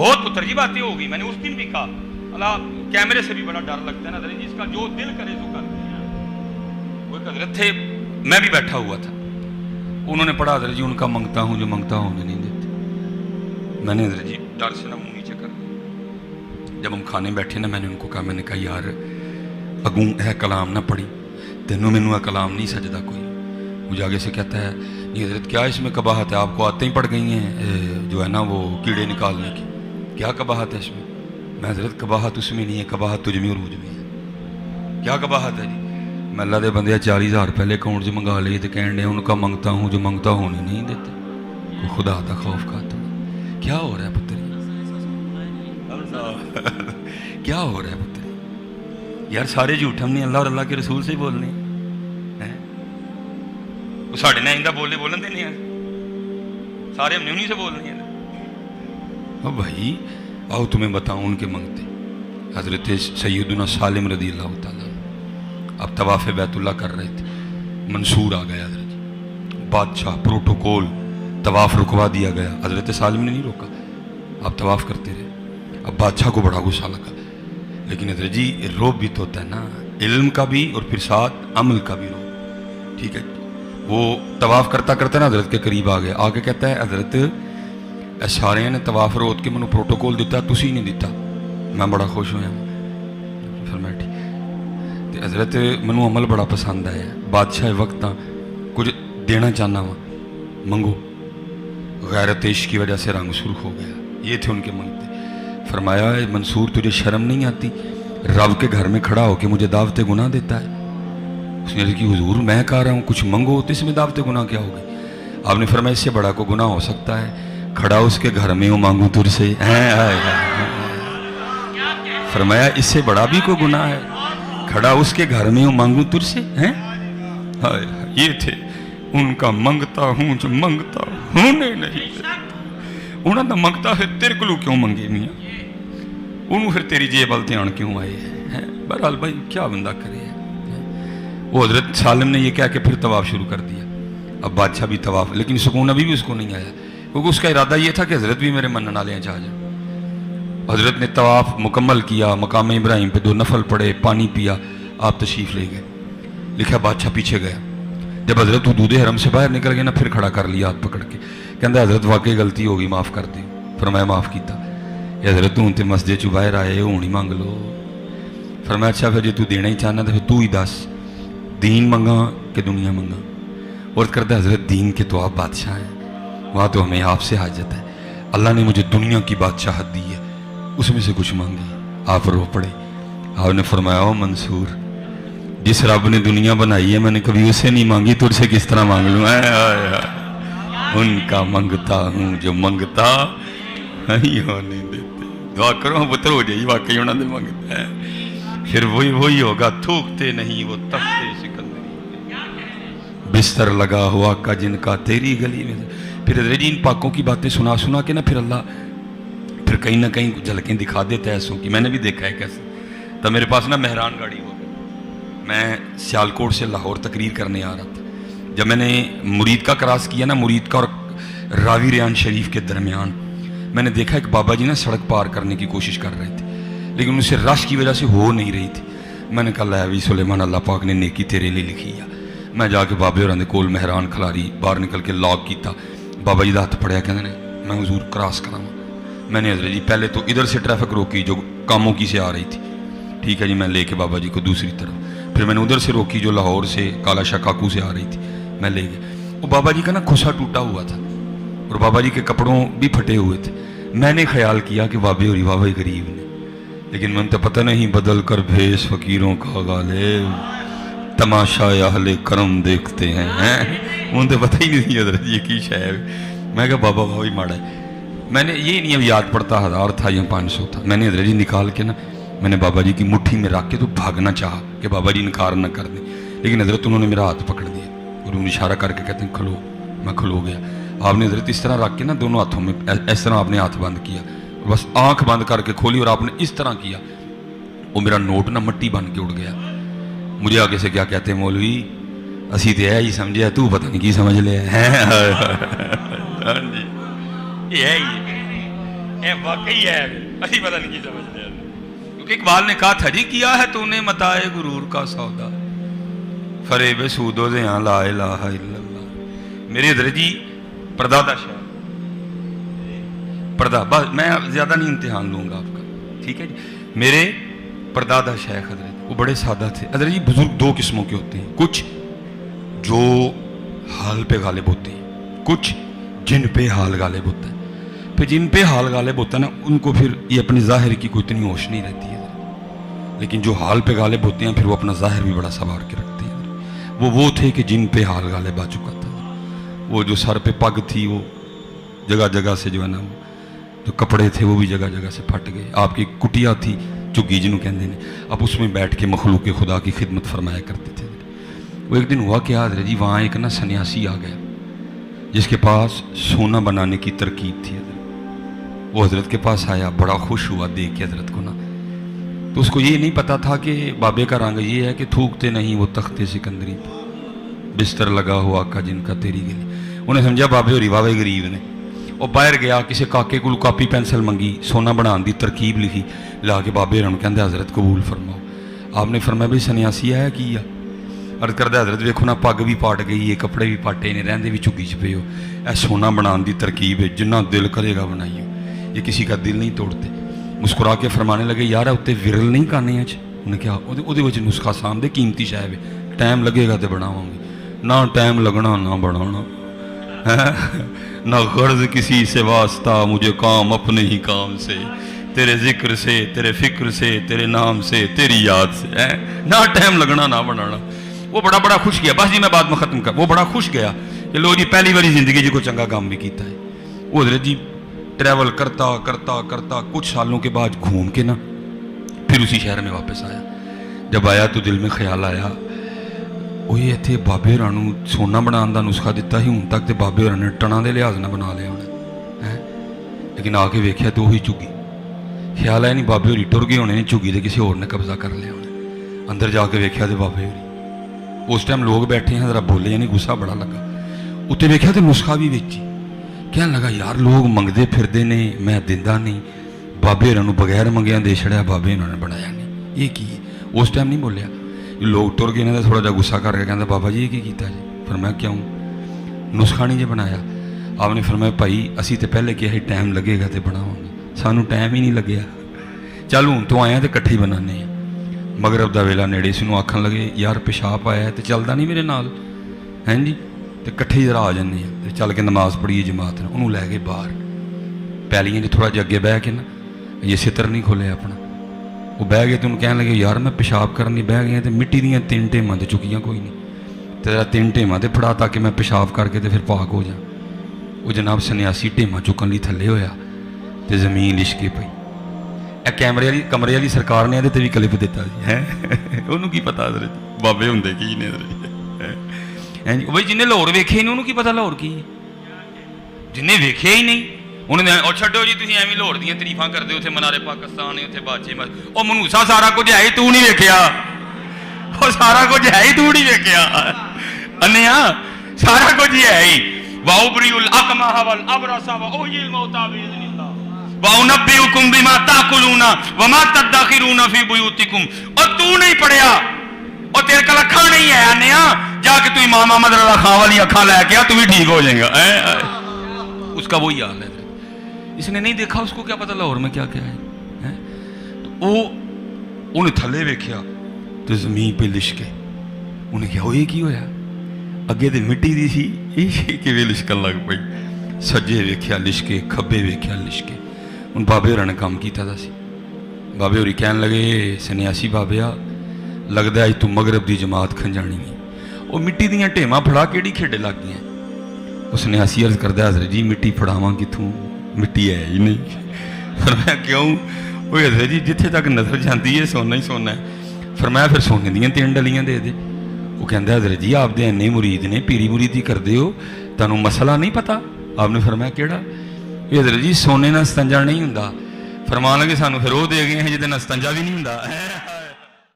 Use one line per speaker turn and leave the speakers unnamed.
بہت پتر جی باتیں ہو گئی. میں نے اس دن بھی کہا اللہ کیمرے سے بھی بڑا ڈر لگتا ہے نا حضرت جی, اس کا جو دل کرے تو کر دیں. وہ ایک حضرت تھے, میں بھی بیٹھا ہوا تھا, انہوں نے پڑھا حضرت جی ان کا منگتا ہوں جو منگتا ہوں مجھے نہیں دیتے. میں نے حضرت جی ڈر سے نا منہ نیچے کر دیا. جب ہم کھانے بیٹھے نا میں نے ان کو کہا, میں نے کہا یار اگوں ہے کلام نہ پڑھی تینوں مینوں کلام نہیں سجدہ کوئی. مجھے آگے سے کہتا ہے یہ حضرت کیا اس میں قباحت ہے, آپ کو آتیں ہی پڑ گئی ہیں جو ہے نا وہ کیڑے نکالنے کی, کیا قباحت ہے اس میں. میں حضرت قباحت اس میں نہیں ہے, قباحت تجھ میں عروج میں ہے. کیا قباحت ہے جی. میں اللہ دے بندے 40,000 پہلے اکاؤنٹ سے منگا لیے تو کہنے دے ان کا منگتا ہوں جو منگتا ہوں نہیں دیتے. خدا کا خوف کھاتا ہوں. کیا ہو رہا ہے پتر, کیا ہو رہا ہے پتر یار. سارے جھوٹ ہم نے اللہ اور اللہ کے رسول سے ہی بولنے ہیں. وہ ساڑھے نہ آئندہ بولن دینے ہیں, سارے ہم نے انہیں سے بولنے ہیں. اب بھائی آؤ تمہیں بتاؤں ان کے منگتے. حضرت سیدنا سالم رضی اللہ تعالیٰ اب طواف بیت اللہ کر رہے تھے, منصور آ گیا حضرت, بادشاہ پروٹوکول, طواف رکوا دیا گیا. حضرت سالم نے نہیں روکا, آپ طواف کرتے رہے. اب بادشاہ کو بڑا غصہ لگا, لیکن حضرت جی روب بھی تو ہوتا ہے نا, علم کا بھی اور پھر ساتھ عمل کا بھی روب. ٹھیک ہے, وہ طواف کرتا کرتا نا حضرت کے قریب آ گیا. آگے کہتا ہے حضرت سارے نے طواف روت کے منو پروٹوکول دیتا, تسی نہیں دیتا. میں بڑا خوش ہویا. فرمایا ٹھیک. حضرت منو عمل بڑا پسند آیا. بادشاہ وقت کچھ دینا چاہنا وا, منگو. غیرت عشق کی وجہ سے رنگ سرخ ہو گیا. یہ تھے ان کے منگتے. فرمایا منصور تجھے شرم نہیں آتی رب کے گھر میں کھڑا ہو کے مجھے دعوت گناہ دیتا ہے. اس نے کہ حضور میں کہہ رہا ہوں کچھ منگو تو اس میں دعوت گناہ کیا ہوگی. آپ نے فرمایا اس سے بڑا کو گناہ ہو سکتا ہے کھڑا اس کے گھر میں ہوں مانگوں تجھ سے. فرمایا اس سے بڑا بھی کوئی گناہ ہے کھڑا اس کے گھر میں ہوں مانگوں تجھ سے. یہ تھے ان کا منگتا ہوں جو منگتا ہوں نہیں. انہوں نے منگتا ہے تیرے کو کیوں منگے میاں, انہوں پھر تیری جیب والتے آن کیوں آئے ہیں. بہرحال بھائی کیا بندہ کرے. وہ حضرت سالم نے یہ کہہ کے پھر طواف شروع کر دیا. اب بادشاہ بھی طواف, لیکن سکون ابھی بھی اس کو نہیں آیا, کیونکہ اس کا ارادہ یہ تھا کہ حضرت بھی میرے منن والے ہیں چاہ جائیں. حضرت نے طواف مکمل کیا, مقام ابراہیم پہ 2 نفل پڑے, پانی پیا, آپ تشریف لے گئے. لکھا بادشاہ پیچھے گیا. جب حضرت حدود حرم سے باہر نکل گئے نا پھر کھڑا کر لیا ہاتھ پکڑ کے. کہندہ حضرت واقعی غلطی ہوگی معاف کر دیں. فرمایا معاف کیتا. حضرت تو تے مسجد چ باہر آئے ہوں ہی مانگ لو. فرمایا اچھا پھر جی تو دینا ہی چاہنا تو پھر تو ہی دس دین منگا کہ دنیا منگا. اور کرتا حضرت دین کے تو آپ بادشاہ ہیں, وہاں تو ہمیں آپ سے حاجت ہے. اللہ نے مجھے دنیا کی بادشاہت دی ہے, اس میں سے کچھ مانگے. آپ رو پڑے. آپ نے فرمایا او منصور جس رب نے دنیا بنائی ہے میں نے کبھی اسے نہیں مانگی, تجھ سے کس طرح مانگ لوں. ان کا منگتا ہوں جو منگتا نہیں ہونے دیتے. دعا کرو پتر ہو جائے واقعی انہوں نے منگتا ہے. پھر وہی ہوگا تھوکتے نہیں وہ تختے سکندری, بستر لگا ہوا کا جن کا تیری گلی میں. پھر حضرت ان پاکوں کی باتیں سنا کے نا پھر اللہ پھر کہیں نہ کہیں جھلکیں دکھا دیتا ہے ایسوں کی. میں نے بھی دیکھا ہے کیسے. تب میرے پاس نا مہران گاڑی ہو گئی, میں سیالکوٹ سے لاہور تقریر کرنے آ رہا تھا. جب میں نے مرید کا کراس کیا نا, مرید کا اور راوی ریان شریف کے درمیان, میں نے دیکھا ایک بابا جی نا سڑک پار کرنے کی کوشش کر رہے تھے لیکن اسے رش کی وجہ سے ہو نہیں رہی تھی. میں نے کہا لہوی سلیمان اللہ پاک نے نیکی تیرے لیے لکھی ہے. میں جا کے بابے اور کول مہران کھلاری باہر نکل کے لاک کیتا. بابا جی دا ہاتھ پڑیا کہتے ہیں میں حضور کراس کراں. میں نے حضرت جی پہلے تو ادھر سے ٹریفک روکی جو کاموں کی سے آ رہی تھی, ٹھیک ہے جی, میں لے کے بابا جی کو دوسری طرف. پھر میں نے ادھر سے روکی جو لاہور سے کالا شاہ کاکو سے آ رہی تھی, میں لے گیا. وہ بابا جی کا نا کھوسا ٹوٹا ہوا تھا اور بابا جی کے کپڑوں بھی پھٹے ہوئے تھے. میں نے خیال کیا کہ بابے اور بابا ہی غریب نے, لیکن میں تو پتہ نہیں بدل کر بھیس فقیروں کا غالب تماشا اہل کرم دیکھتے ہیں. ان تو پتہ ہی نہیں حضرت یہ کی شاید. میں کہا بابا وہی ماڑا ہے. میں نے یہ نہیں اب یاد پڑتا 1000 تھا یا 500 تھا. میں نے حضرت جی نکال کے نا میں نے بابا جی کی مٹھی میں رکھ کے تو بھاگنا چاہا کہ بابا جی انکار نہ کر دیں, لیکن حضرت انہوں نے میرا ہاتھ پکڑ دیا اور انہوں نے اشارہ کر کے کہتے ہیں کھلو. میں کھلو گیا. آپ نے حضرت اس طرح رکھ کے نا دونوں ہاتھوں میں اس طرح آپ نے ہاتھ بند کیا, بس آنکھ بند کر کے کھولی اور آپ نے اس طرح کیا. وہ میرا نوٹ نا مٹی بن کے اڑ گیا. مجھے آگے سے کیا کہتے ہیں مولوی اسی تو ہے ہی سمجھے تو پتہ نہیں کی سمجھ لے. ہاں جی یہ ہے ہی واقعی ہے اسی پتہ نہیں کی سمجھتے ہیں کیونکہ اقبال نے کہا تھا جی کیا ہے تو نے متائے غرور کا سودا فریب سود و زیاں لا الہ الا اللہ. میرے حضرت جی پردادا شاہ پردہ بس میں زیادہ نہیں امتحان لوں گا آپ کا ٹھیک ہے جی. میرے پردادا شیخ حضرت وہ بڑے سادہ تھے. حضرت جی بزرگ دو قسموں کے ہوتے ہیں, کچھ جو حال پہ غالب ہوتے ہیں, کچھ جن پہ حال غالب ہوتا ہے. پھر جن پہ حال غالب ہوتا ہے نا ان کو پھر یہ اپنی ظاہر کی کوئی اتنی ہوش نہیں رہتی ہے, لیکن جو حال پہ غالب ہوتے ہیں پھر وہ اپنا ظاہر بھی بڑا سنوار کے رکھتے ہیں. وہ تھے کہ جن پہ حال غالب آ چکا تھا. وہ جو سر پہ پگ تھی وہ جگہ جگہ سے جو ہے نا وہ جو کپڑے تھے وہ بھی جگہ جگہ سے پھٹ گئے. آپ کی کٹیا تھی چگی جنہوں کہتے ہیں, اب اس میں بیٹھ کے مخلوق خدا کی خدمت فرمایا کرتے تھے. وہ ایک دن ہوا کیا حضرت جی, وہاں ایک نا سنیاسی آ گیا جس کے پاس سونا بنانے کی ترکیب تھی. حضرت وہ حضرت کے پاس آیا, بڑا خوش ہوا دیکھ کے حضرت کو نا. تو اس کو یہ نہیں پتا تھا کہ بابے کا رنگ یہ ہے کہ تھوکتے نہیں وہ تخت سکندری پہ بستر لگا ہوا کا جن کا تیری گلی. انہیں سمجھا بابے ہوری بابے غریب نے. وہ باہر گیا کسی کاکے کو کاپی پینسل منگی, سونا بنان دی ترکیب لکھی, لا کے بابے رن کہندے حضرت قبول فرماؤ. آپ نے فرمایا بھائی سنیاسی آیا کی ہے؟ عرض کردہ حضرت ویکھو نا پگ بھی پاٹ گئی ہے, کپڑے بھی پاٹے نے, رہندے بھی چگی چ پے ہو. اے سونا بنان دی ترکیب ہے, جنہ دل کرے گا بنائیو, یہ کسی کا دل نہیں توڑتے. مسکرا کے فرمانے لگے یار اتنے ورل نہیں کانے اچ. انہیں کہا وہ نسخہ سامنے قیمتی شاید ہے, ٹائم لگے گا تو بناواں گے. نہ ٹائم لگنا نہ بنانا, نہ غرض کسی سے واسطہ, مجھے کام اپنے ہی کام سے, تیرے ذکر سے, تیرے فکر سے, تیرے نام سے, تیری یاد سے, نہ ٹائم لگنا نہ بنانا. وہ بڑا خوش گیا. بس جی میں بات میں ختم کر. وہ بڑا خوش گیا کہ لو جی پہلی باری زندگی جی کو چنگا کام بھی کیتا ہے. وہ حضرت جی ٹریول کرتا کرتا کرتا کچھ سالوں کے بعد گھوم کے نا پھر اسی شہر میں واپس آیا. جب آیا تو دل میں خیال آیا وہ یہ اتنے بابے ہورانوں سونا بنان دا نسخہ دیتا ہی ہوں تک تو بابے ہوراں نے ٹنا دے لحاظ نہ بنا لیا ہونا, لیکن آ کے ویکھیا تو وہی چگی. خیال آیا نہیں بابے ہوری ٹر گئے ہونے, چگی دے کسی اور نے قبضہ کر لیا ہونا. اندر جا کے ویکھیا تو بابے ہوری. اس ٹائم لوگ بیٹھے ہیں, ذرا بولے یعنی غصہ بڑا لگا. اتنے ویکھیا تو نسخہ بھی ویچی. کہنے لگا یار لوگ منگتے پھرتے نے, میں دیندا نہیں, بابے ہوراں نوں بغیر منگیا دے چھڑیا, بابے انہوں نے بنایا نہیں, یہ کی ہے؟ اس ٹائم نہیں بولیا. لوگ ٹر گئے نے تھوڑا جا غصہ کر کے کہندا بابا جی یہ کی کیتا جی؟ فرمایا کیوں؟ نسخہ نہیں جی بنایا. آپ نے فرمایا بھائی اسی تو پہلے کیا ہے ٹائم لگے گا تو بناواں گے, سانوں ٹائم ہی نہیں لگیا. چل ہوں تو آیا تو کٹھے ہی بنانے ہیں. مغرب دا ویلا نیڑے سنوں آکھن لگے یار پیشاب آیا ہے تو چلدا نہیں میرے نال ہیں جی, تو کٹھے ذرا آ جانے ہیں. تو چل کے نماز پڑھیے جماعت نے. انہوں لے گئے باہر پیلیاں جی تھوڑا جا اگے بہ کے نا, یہ ستر نہیں کھولیا اپنا. وہ بہ گئے تو انہوں کہنے لگے یار میں پیشاب کرنے بہ گئے تو مٹی دیاں 3 ٹیماں تو چکیاں کوئی نہیں, تو ذرا 3 ٹیماں تے پھڑا تاکہ میں پیشاب کر کے تو پھر پاک ہو جاؤں. وہ جناب سنیاسی ٹیماں چکن لی تھلے ہویا تو زمین لشکے پئی. اے کمرے والی سرکار نے یہ بھی کلپ دیتا جی ہے, انہوں کی پتا حضرت بابے ہوں کی نے حضرت بھائی جنہیں لاہور ویکھے ہی نہیں انہوں کی پتا لاہور کی, جنہیں ویکھے ہی نہیں انہوں نے اور چھڈو جی تھی ایویں لاہور دیاں تعریفاں کرتے اتنے منارے پاکستان ہے اتنے باچے وہ منوسا سارا کچھ ہے ہی تو نہیں ویکھیا, وہ سارا کچھ ہے ہی تو نہیں ویکھیا انیا, سارا کچھ ہی ہے ہی. وَأُبْرِئُ الْأَكْمَحَ وَالْأَبْرَصَ وَأُحْيِي الْمَوْتَىٰ بِإِذْنِ اللَّهِ وَأُنَبِّئُكُم بِمَا تَأْكُلُونَ وَمَا تَدَّخِرُونَ فِي بُيُوتِكُمْ. اور تو نہیں پڑھیا اور تیرے کل اکھاں نہیں ہے انیا, جا کے تو امام احمد رضا خان والی اکھاں لے کے آ, تو بھی ٹھیک ہو جائے گا. اس کا وہی حال ہے. اس نے نہیں دیکھا, اس کو کیا پتا لاہور میں کیا کیا ہے. تو وہ انہیں تھلے ویکھیا تو زمین پہ لشکے. انہیں کیا ہوئے کی ہویا, اگے تو مٹی دی سی یہ کہ لشکن لگ پئی. سجے ویکھیا لشکے, کھبے ویکھیا لشکے. ان بابے ہوراں نے کام کیتا دا سی. بابے ہوری کہن لگے سنیاسی بابیا لگدا ہے تو مغرب دی جماعت کھنجانی ہے. وہ مٹی دیاں ٹیماں پھڑا کیڑی کھیڈے لگ گئے. اس نے سنیاسی عرض کردہ حضرت جی مٹی پھڑاواں کتوں, مٹی ہے ہی نہیں. فرمایا کیوں؟ وہ حضرت جی جتھے تک نظر جاندی ہے سونا ہی سونا ہے. فرمایا پھر سونے دیاں 3 ڈلیاں دے دے. وہ کہندا حضرت جی آپ دے اینے مرید نے, پیری مریدی کردے ہو, تانوں مسئلہ نہیں پتا. آپ نے فرمایا کیڑا؟ یہ حضرت جی سونے نال استنجا نہیں ہوندا. فرمان لگے سانوں پھر وہ دے گئے ہیں جہدے نال استنجا بھی نہیں ہوندا.